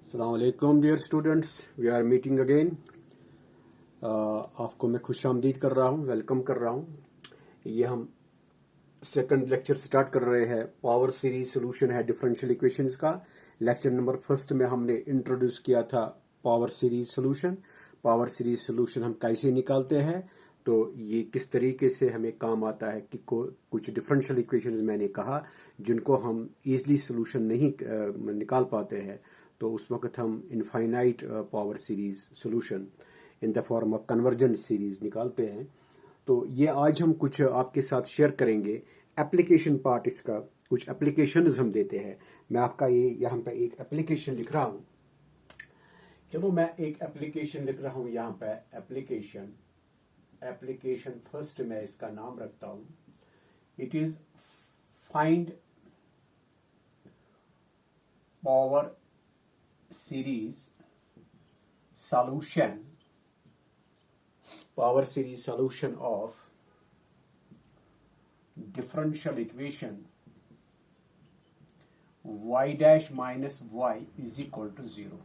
अस्सलाम वालेकुम dear students, we are meeting again. आपको मैं खुश आमदीद कर रहा हूँ, वेलकम कर रहा हूँ। ये हम सेकंड लेक्चर स्टार्ट कर रहे हैं। पावर सीरीज सोल्यूशन है डिफरेंशियल इक्वेशंस का। लेक्चर नंबर फर्स्ट में हमने इंट्रोड्यूस किया था power series solution. Power series solution हम कैसे निकालते हैं, तो ये किस तरीके से हमें काम आता है कि कुछ डिफरेंशियल इक्वेशंस मैंने कहा जिनको हम इजीली सोल्यूशन नहीं निकाल पाते हैं, तो उस वक्त हम infinite power series solution in the form of convergent series निकालते हैं। तो ये आज हम कुछ आपके साथ शेयर करेंगे। एप्लीकेशन पार्ट इसका, कुछ एप्लीकेशंस हम देते हैं। मैं आपका ये यहाँ पे एक एप्लीकेशन लिख रहा हूँ। चलो मैं एक एप्लीकेशन लिख रहा हूँ यहाँ पे। एप्लीकेशन फर्स्ट में इसका नाम रखता हूँ। It is find power series solution of differential equation y dash minus y is equal to 0।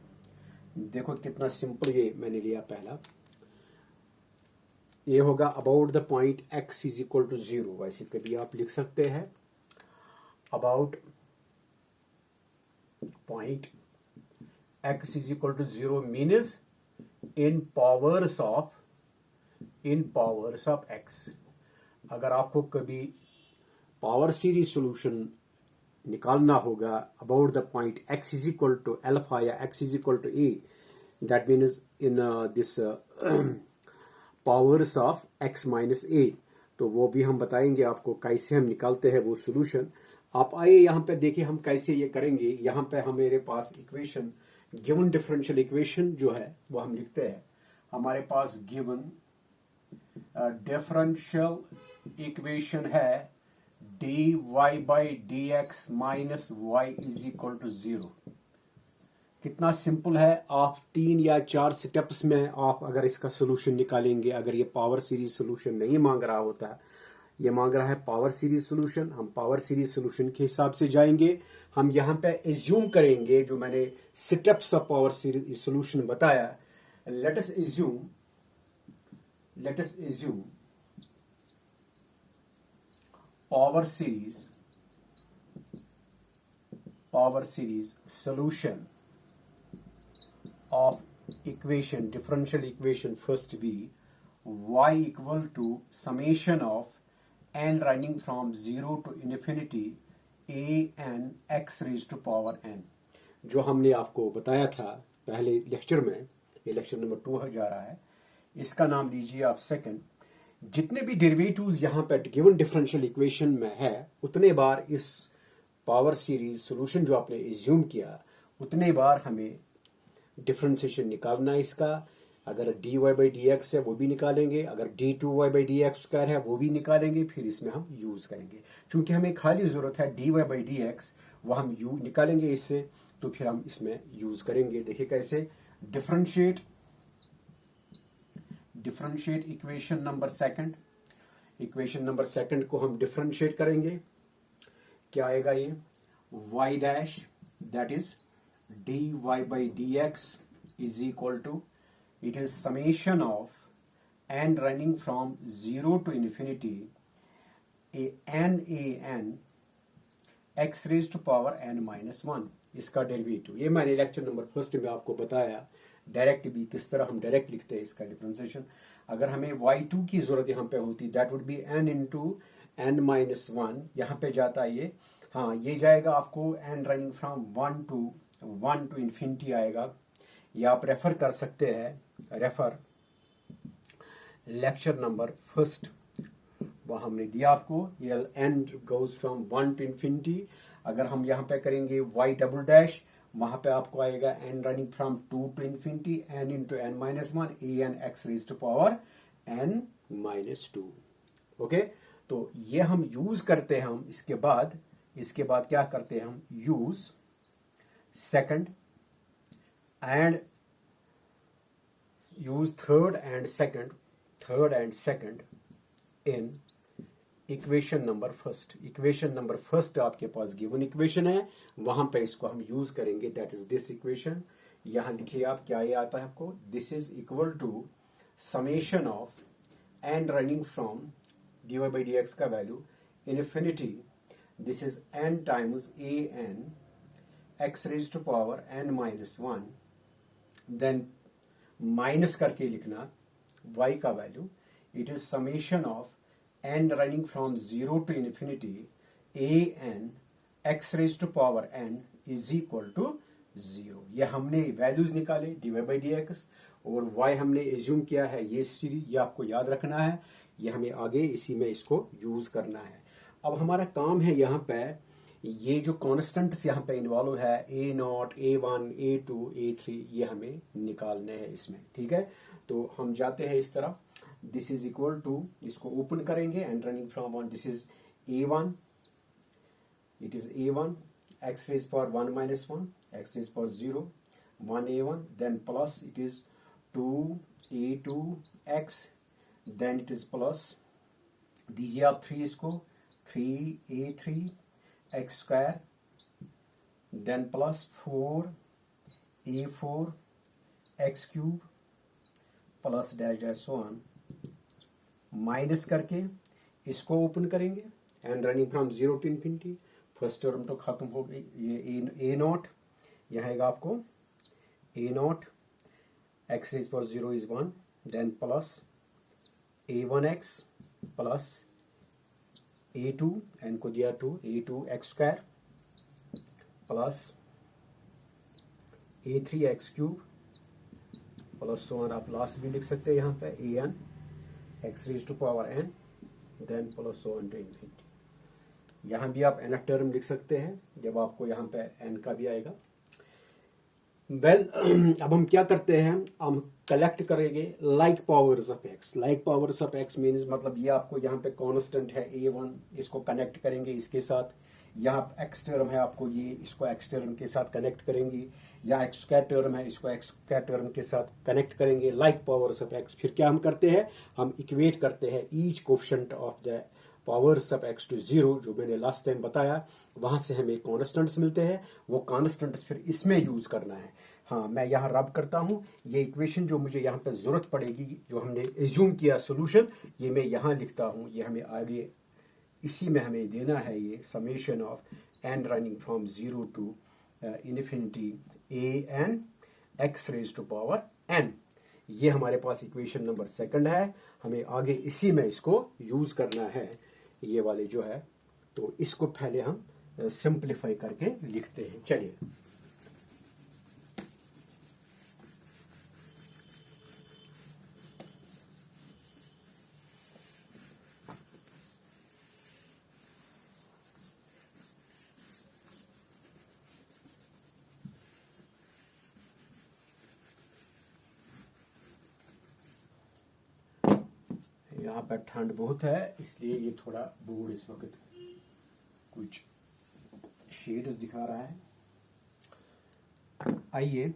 देखो कितना सिंपल ये मैंने लिया। पहला ये होगा about the point x is equal to 0। वैसे कभी आप लिख सकते हैं about point x is equal to 0 means in powers of x। अगर आपको कभी पावर सीरीज सॉल्यूशन निकालना होगा about the point x is equal to alpha या x is equal to a, that means in this powers of x minus a, तो वो भी हम बताएंगे आपको कैसे हम निकालते हैं वो सॉल्यूशन। आप आइए यहाँ पे देखिए हम कैसे ये करेंगे। यहाँ पे हमारे पास इक्वेशन गिवन डिफरेंशियल इक्वेशन जो है वो हम लिखते हैं। हमारे पास गिवन डिफरेंशियल इक्वेशन है dy by dx minus y is equal to 0। कितना सिंपल है। आप 3 या 4 स्टेप्स में आप अगर इसका सोल्यूशन निकालेंगे। अगर ये पावर सीरीज सोल्यूशन नहीं मांग रहा होता, ये मांग रहा है पावर सीरीज सोल्यूशन, हम पावर सीरीज सोल्यूशन के हिसाब से जाएंगे। हम यहाँ पे एज्यूम करेंगे जो मैंने steps of power series solution बताया। Let us assume power series solution of equation, differential equation first be y equal to summation of n running from 0 to infinity a n x raised to power n। जो हमने आपको बताया था पहले lecture में, ये lecture number 2 जा रहा है। इसका नाम लीजिए आप सेकंड। जितने भी डेरिवेटिव्स यहाँ पे गिवन डिफरेंशियल इक्वेशन में है, उतने बार इस पावर सीरीज सॉल्यूशन जो आपने एज्यूम किया, उतने बार हमें डिफरेंशिएशन निकालना है इसका। अगर dy by dx है वो भी निकालेंगे, अगर d2y by dx स्क्वायर है वो भी निकालेंगे, फिर इसमें हम यूज करेंगे। क्योंकि हमें खाली जरूरत है dy by dx, वो हम निकालेंगे इससे, तो फिर हम इसमें यूज करेंगे। देखिए कैसे डिफरेंशिएट इक्वेशन नंबर सेकंड को हम डिफरेंशिएट करेंगे। क्या आएगा ये y dash that is dy by dx is equal to, it is summation of n running from 0 to infinity a n x raised to power n minus 1। इसका derivative ये मैंने lecture number first में आपको बताया। Direct भी किस तरह हम डायरेक्ट लिखते हैं इसका डिफरेंशिएशन। अगर हमें y2 की जरूरत यहाँ पे होती, that would be n into n minus 1। यहाँ पे जाता है ये, हाँ ये जाएगा आपको n running from 1 to infinity आएगा। ये आप रेफर कर सकते हैं, रेफर लेक्चर नंबर फर्स्ट, वो हमने दिया आपको। ये n goes from 1 to infinity. अगर हम यहाँ पे करेंगे y डबल डैश, वहां पे आपको आएगा n running from 2 to infinity n into n minus 1 a n x raise to power n minus 2। ओके, तो ये हम यूज करते हैं। हम इसके बाद क्या करते हैं, हम use second and use third and second in equation number first आपके पास गिवन इक्वेशन है, वहां पे इसको हम यूज करेंगे। That is this equation. यहां लिखिए आप क्या ये आता है आपको, this is equal to summation of n running from dy by dx का value infinity, this is n times a n x raise to power n minus one, then minus करके लिखना y का value, it is summation of n running from zero to infinity a n x raise to power n is equal to zero. ये हमने values निकाले divide by d x, और y हमने assume किया है ये सीरीज, ये आपको याद रखना है, ये हमें आगे इसी में इसको यूज करना है। अब हमारा काम है यहाँ पे ये जो कॉन्स्टेंट्स यहाँ पे इन्वॉल्व है a naught, a one, a two, a three, ये हमें निकालने हैं इसमें, ठीक है। तो हम जाते हैं इस तरह, दिस इज इक्वल टू, इसको ओपन करेंगे and running from one, this is a one, it is a1 x raised power 1 minus 1 x raised power 0 1a1, then plus it is 2a2 x, then it is plus, दीजिए आप 3 इसको, 3a3 x square, then plus 4a4 x cube plus dash dash so on, minus करके इसको open करेंगे and running from zero to infinity, first term तो खत्म हो गई, ये ए नॉट, यहाँ आएगा आपको ए नॉट एक्स रेज पर zero is one, then plus a one x plus a two, n को दिया two, a two x square plus a three x cube plus so on, आप लास्ट भी लिख सकते हैं यहाँ पे a n x raise to power n, then plus so on to infinity. यहां भी आप एन टर्म लिख सकते हैं जब आपको यहां पे एन का भी आएगा। वेल अब हम क्या करते हैं, हम कलेक्ट करेंगे like powers of x. Like powers of x means मतलब ये आपको यहाँ पे कांस्टेंट है a1, इसको कनेक्ट करेंगे इसके साथ, यहाँ एक्स टर्म है आपको ये, इसको एक्स टर्म के साथ कनेक्ट करेंगे, या एक्स स्क्वायर टर्म है, इसको एक्स स्क्वायर टर्म के साथ कनेक्ट करेंगे, लाइक पावर्स ऑफ एक्स। फिर क्या हम करते हैं, हम इक्वेट करते हैं each coefficient of the powers of x to zero, जो मैंने लास्ट टाइम बताया, वहां से हमें कॉन्स्टेंट्स मिलते हैं, वो कॉन्स्टेंट्स फिर इसमें यूज करना है। हाँ, मैं यहाँ रब करता हूँ, ये इक्वेशन जो मुझे यहाँ पे जरूरत पड़ेगी, जो हमने एज्यूम किया सोल्यूशन, ये मैं यहाँ लिखता हूँ, ये हमें आगे इसी में हमें देना है, ये summation of n running from zero to infinity a n x raise to power n. ये हमारे पास इक्वेशन नंबर सेकंड है, हमें आगे इसी में इसको यूज करना है, ये वाले जो है। तो इसको पहले हम सिंप्लीफाई करके लिखते हैं, चलिए। यहाँ पर ठंड बहुत है, इसलिए ये थोड़ा बोर्ड इस वक्त कुछ शेड्स दिखा रहा है। आइए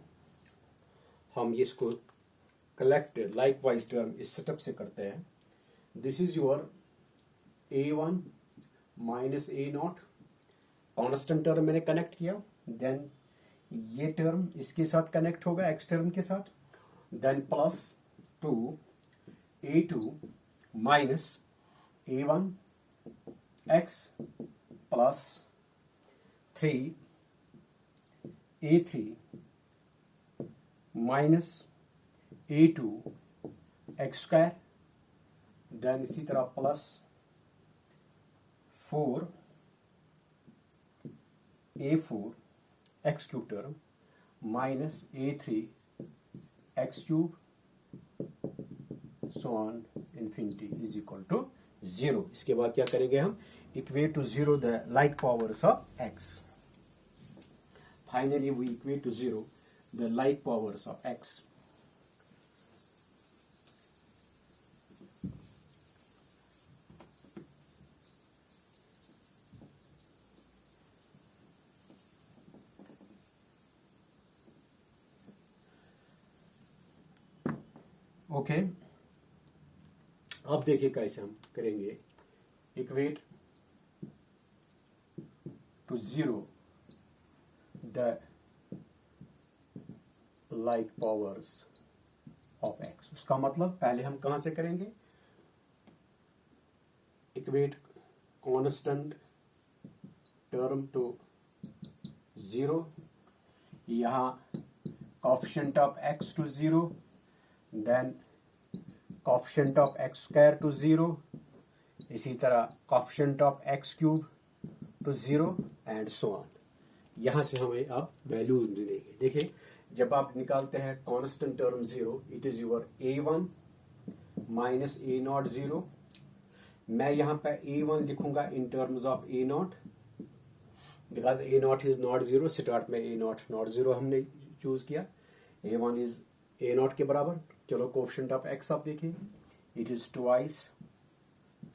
हम इसको कलेक्ट लाइक वाइज टर्म इस सेटअप से करते हैं। This is your a1 minus a naught, constant term मैंने कनेक्ट किया, देन ये टर्म इसके साथ कनेक्ट होगा एक्स टर्म के साथ, then plus 2a2 minus a1 x plus 3a3 minus a2 x square, then इसी तरह plus 4a4 x cube term minus a3 x cube so on infinity is equal to 0। इसके बाद क्या करेंगे हम, equate to 0 the like powers of x। Finally we equate to 0 the like powers of x। Okay, अब देखिए कैसे हम करेंगे, equate to 0 the like powers of x। उसका मतलब पहले हम कहां से करेंगे, equate constant term to zero, यहाँ coefficient of x to zero, then coefficient of x square to zero, इसी तरह coefficient of x cube to zero and so on. यहां से हमें अब वैल्यू मिलेगी। देखिए जब आप निकालते हैं constant term zero, it is your a1 minus a not zero. मैं यहां पे a1 लिखूंगा in terms of a not, because a nought is not zero. Start में a नॉट नॉट जीरो हमने चूज किया, a1 इज a नॉट के बराबर। चलो कोएफिशिएंट ऑफ x आप देखिए, it is twice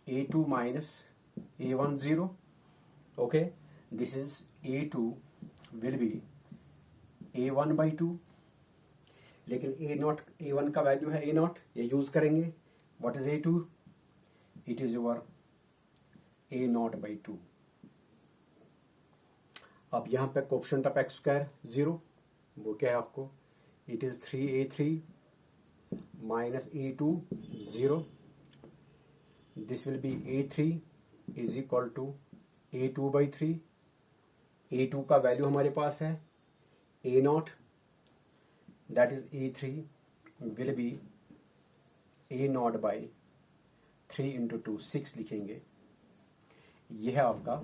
a2 minus a1 zero. Okay, this is a2 will be a1 by 2, लेकिन a not a1 का वैल्यू है a नॉट, ये यूज करेंगे। What is a2? It is your a naught by 2। अब यहां पे coefficient of x square zero, वो क्या है आपको, it is 3a3 minus a2 zero. This will be a3 is equal to a2 by 3। a2 का value हमारे पास है a not, that is a3 will be a not by 3 into 2, 6 लिखेंगे। यह है आपका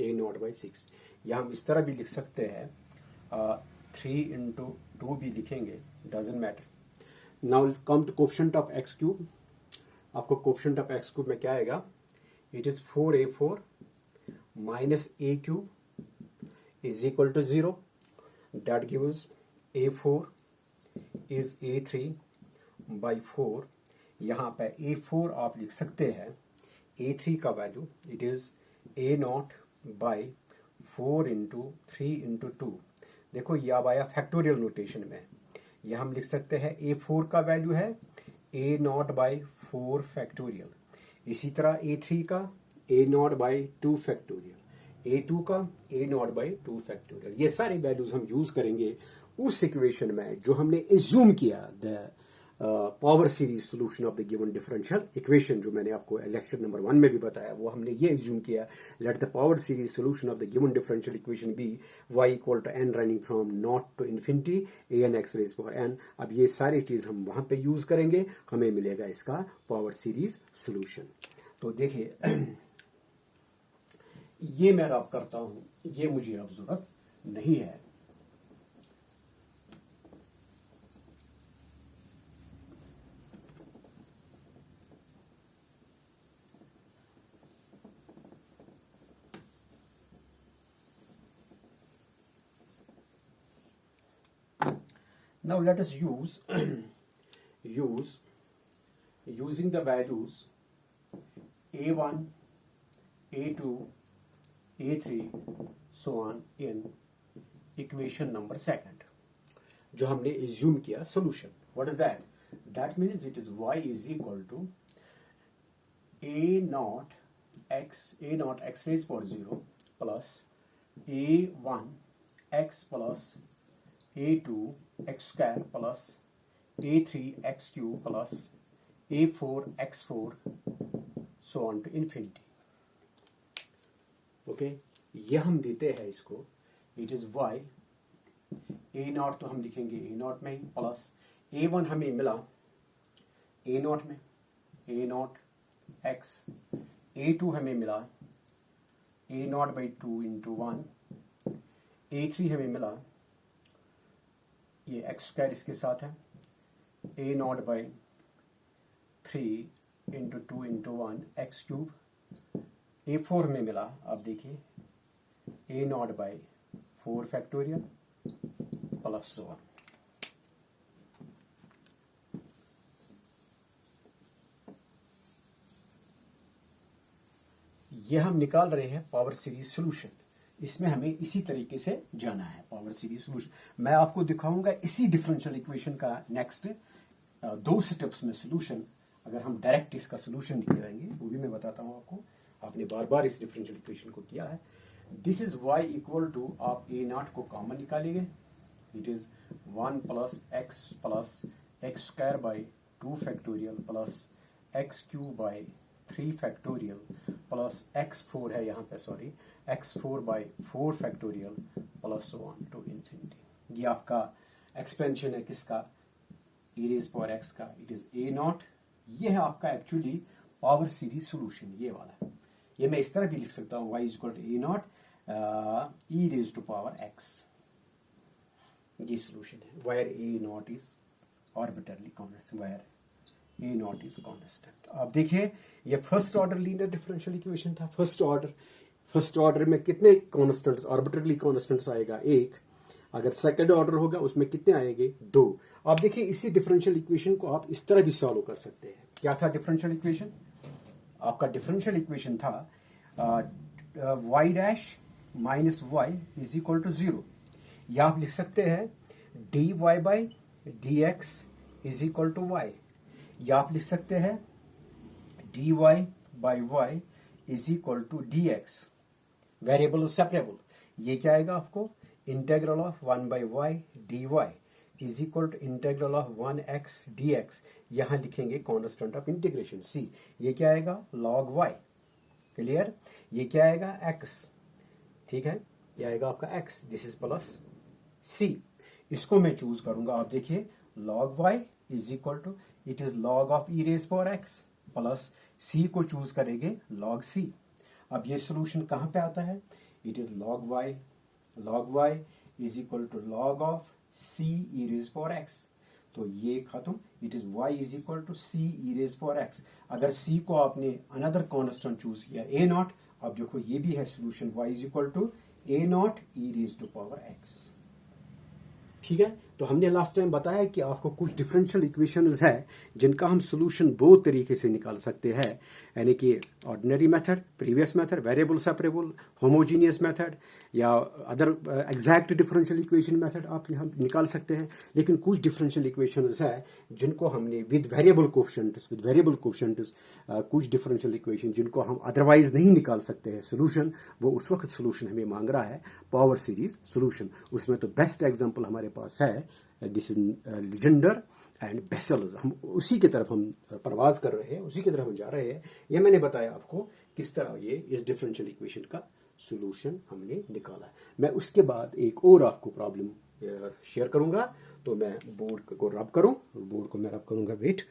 a नॉट बाई 6। या हम इस तरह भी लिख सकते हैं 3 इंटू 2 भी लिखेंगे, doesn't matter. Now come to coefficient of x cube. आपको कोएफिशिएंट ऑफ x क्यूब में क्या आएगा, it is 4a4 minus a cube is equal to 0, that gives a4 is a3 by 4। यहाँ पे a4 आप लिख सकते हैं a3 का value, it is a not by 4 into 3 into 2। देखो ये अब आया फैक्टोरियल नोटेशन में, यह हम लिख सकते हैं a4 का वैल्यू है a नॉट बाई 4 फैक्टोरियल, इसी तरह a3 का a not by 2 factorial, a2 का a नॉट बाई 2 फैक्टोरियल। ये सारे वैल्यूज हम यूज करेंगे उस इक्वेशन में जो हमने एज्यूम किया, the power series solution of the given differential equation. जो मैंने आपको लेक्चर नंबर 1 में भी बताया, वो हमने ये एज्यूम किया, let the power series solution of the given differential equation be y equal to n running from naught to infinity an x raise power n। अब ये सारी चीज हम वहां पे यूज करेंगे, हमें मिलेगा इसका पावर सीरीज सॉल्यूशन। तो देखिए ये मैं रब करता हूं, ये मुझे अब जरूरत नहीं है। Now let us use using the values a1, a2, a3 so on in equation number 2 जो हमने assume किया solution। What is that? That means it is y is equal to a naught x raised power 0 plus a1 x plus a2 x square plus a3 x cube plus a4 x4 so on to infinity। Okay, यह हम देते हैं इसको, it is y a not, तो हम लिखेंगे a not में ही, plus a1 हमें मिला a नॉट में, a नॉट x, a2 हमें मिला a not by 2 into 1, a3 हमें मिला, ये x स्क्वायर इसके साथ है, a not by 3 into 2 into 1 x cube, a4 में मिला, आप देखिए a not by 4 factorial plus so on. यह हम निकाल रहे हैं पावर सीरीज सॉल्यूशन। इसमें हमें इसी तरीके से जाना है पावर सीरीज सॉल्यूशन। मैं आपको दिखाऊंगा इसी डिफरेंशियल इक्वेशन का नेक्स्ट 2 स्टेप्स में सॉल्यूशन। अगर हम डायरेक्ट इसका सॉल्यूशन निकालेंगे वो भी मैं बताता हूं आपको। आपने बार बार इस डिफरेंशियल इक्वेशन को किया है। This is y equal to, आप a नॉट को कॉमन निकालेंगे, it is 1 plus x square by 2 factorial plus x cube by 3 factorial plus x4 है यहाँ पे, sorry, x4 by 4 factorial plus 1 to infinity. ये आपका एक्सपेंशन है किसका, e raised power x का. It is a naught. ये है आपका एक्चुअली पावर सीरीज सोल्यूशन, ये वाला. ये मैं इस तरह भी लिख सकता हूँ, y is equal to a nought e raised to power x. ये सोल्यूशन है where a nought is arbitrary constant, where a nought is constant. अब देखिए, ये first order linear differential equation था. फर्स्ट ऑर्डर में कितने कांस्टेंट्स, आर्बिट्ररी कांस्टेंट्स आएगा? एक. अगर सेकंड ऑर्डर होगा उसमें कितने आएंगे? 2. आप देखिए, इसी डिफरेंशियल इक्वेशन को आप इस तरह भी सॉल्व कर सकते हैं. क्या था डिफरेंशियल इक्वेशन? आपका डिफरेंशियल इक्वेशन था y dash minus y is equal to 0. या आप लिख सकते हैं dy by dx is equal to y. या आप लिख सकते हैं dy by y is equal to dx. Variable separable. ये क्या आएगा आपको? Integral of 1 by y dy is equal to integral of 1x dx. यहां लिखेंगे कॉन्स्टेंट ऑफ इंटीग्रेशन c. ये क्या आएगा? log y. क्लियर? ये क्या आएगा? x. ठीक है, ये आएगा आपका x. This is plus c. इसको मैं चूज करूंगा. आप देखिए, log y is equal to, it is log of e raise power x plus c को चूज करेंगे log c. अब ये सोल्यूशन कहां पे आता है? It is log y is equal to log of c e raise power x. तो ये खत्म. It is y is equal to c e raise power x. अगर c को आपने अनदर कांस्टेंट चूज किया a नॉट, अब देखो ये भी है solution, y is equal to a nought e raise to power x. ठीक है, तो हमने लास्ट टाइम बताया कि आपको कुछ डिफरेंशियल इक्वेशंस है जिनका हम सोल्यूशन दो तरीके से निकाल सकते हैं, यानी कि ordinary method, previous method, variable separable, homogeneous method, या other exact differential equation method आप हम निकाल सकते हैं. लेकिन कुछ डिफरेंशियल इक्वेशंस है जिनको हमने विद वेरिएबल कोफिशिएंट्स, कुछ डिफरेंशियल इक्वेशन जिनको हम अदरवाइज नहीं निकाल सकते हैं सोल्यूशन, वो उस वक्त सोल्यूशन हमें मांग रहा है पावर सीरीज सोल्यूशन. उसमें तो बेस्ट एग्जाम्पल हमारे पास है, this is Legender and Bessel. हम उसी की तरफ हम प्रवास कर रहे हैं, उसी की तरफ हम जा रहे हैं. ये मैंने बताया आपको किस तरह ये इस डिफरेंशियल इक्वेशन का सोल्यूशन हमने निकाला. मैं उसके बाद एक और आपको प्रॉब्लम शेयर करूंगा. तो मैं बोर्ड को रब करूंगा, वेट